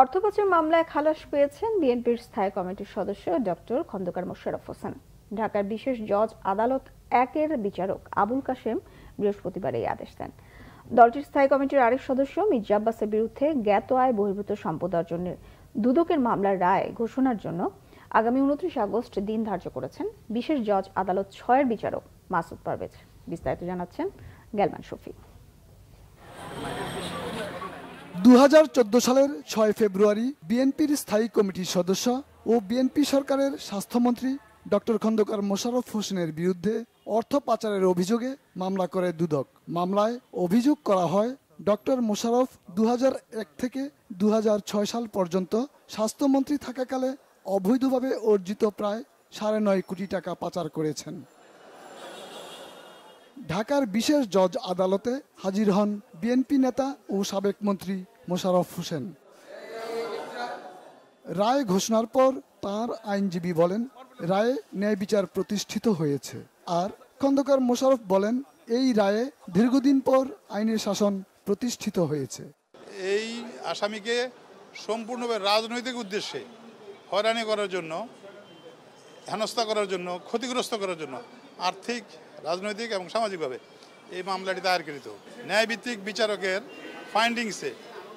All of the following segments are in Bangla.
অর্থ পাচার মামলায় খালাস পেয়েছেন বিএনপির স্থায়ী কমিটির সদস্য ডক্টর খন্দকার মোশাররফ হোসেন। ঢাকার বিশেষ জজ আদালত 1-এর বিচারক আবুল কাশেম বৃহস্পতিবার এই আদেশ দেন। দলটির স্থায়ী কমিটির আরেক সদস্য মির্জা আব্বাসের বিরুদ্ধে জ্ঞাত আয় বহির্ভূত সম্পদ অর্জনের দুদকের মামলার রায় ঘোষণার জন্য আগামী 29 আগস্ট দিন ধার্য করেছেন বিশেষ জজ আদালত 6-এর বিচারক মাসুদ পারভেজ। বিস্তারিত জানাচ্ছেন গেলমান শফি। 2014 সালের 6 ফেব্রুয়ারি বিএনপির স্থায়ী কমিটির সদস্য ও বিএনপি সরকারের স্বাস্থ্যমন্ত্রী ডক্টর খন্দকার মোশাররফ হোসেনের বিরুদ্ধে অর্থ পাচারের অভিযোগে মামলা করে দুদক। মামলায় অভিযোগ করা হয় ডক্টর মোশাররফ 2001 থেকে 2006 সাল পর্যন্ত স্বাস্থ্যমন্ত্রী থাকাকালে অবৈধভাবে অর্জিত প্রায় 9.5 কোটি টাকা পাচার করেছেন। ঢাকার বিশেষ জজ আদালতে হাজির হন বিএনপি নেতা ও সাবেক মন্ত্রী মোশাররফ হোসেন। রায় ঘোষণার পর তাঁর আইনজীবী বলেন, রায়ে ন্যায় বিচার প্রতিষ্ঠিত হয়েছে। আর খন্দকার মোশাররফ বলেন, এই রায়ে দীর্ঘদিন পর আইনের শাসন প্রতিষ্ঠিত হয়েছে। এই আসামিকে সম্পূর্ণভাবে রাজনৈতিক উদ্দেশ্যে হয়রানি করার জন্য, হেনস্থা করার জন্য, ক্ষতিগ্রস্ত করার জন্য আর্থিক, রাজনৈতিক এবং সামাজিকভাবে এই মামলাটি দায়েরকৃত। ন্যায়ভিত্তিক বিচারকের ফাইন্ডিংসে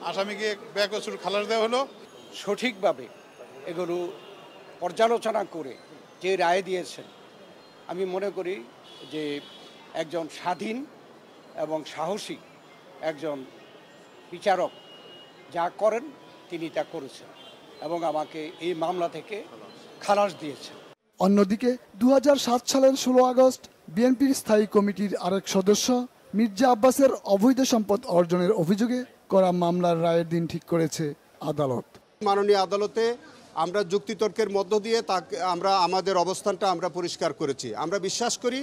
আসামিকে বেকসুর খালাস দেওয়া হলো। সঠিকভাবে এগুলো পর্যালোচনা করে যে রায় দিয়েছেন, আমি মনে করি যে একজন স্বাধীন এবং সাহসী একজন বিচারক যা করেন তিনি তা করেছেন এবং আমাকে এই মামলা থেকে খালাস দিয়েছেন। অন্যদিকে 2007 সালের 16 আগস্ট বিএনপির স্থায়ী কমিটির আরেক সদস্য মির্জা আব্বাসের অবৈধ সম্পদ অর্জনের অভিযোগে করা মামলার রায়ের দিন ঠিক করেছে আদালত। মাননীয় আদালতে আমরা যুক্তিতর্কের মধ্য দিয়ে আমরা আমাদের অবস্থানটা আমরা পরিষ্কার করেছি। আমরা বিশ্বাস করি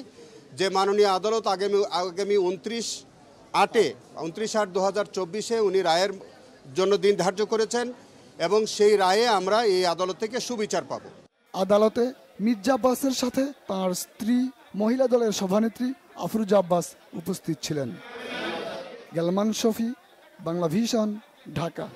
যে মাননীয় আদালত আগামী 29/8/2024 উনি রায়ের জন্য দিন ধার্য করেছেন এবং সেই রায়ে আমরা এই আদালত থেকে সুবিচার পাব। আদালতে মির্জা আব্বাসের সাথে তাঁর স্ত্রী, মহিলা দলের সভানেত্রী আফরোজা আব্বাস উপস্থিত ছিলেন। গেলমান শফি, বাংলা ভিশন, ঢাকা।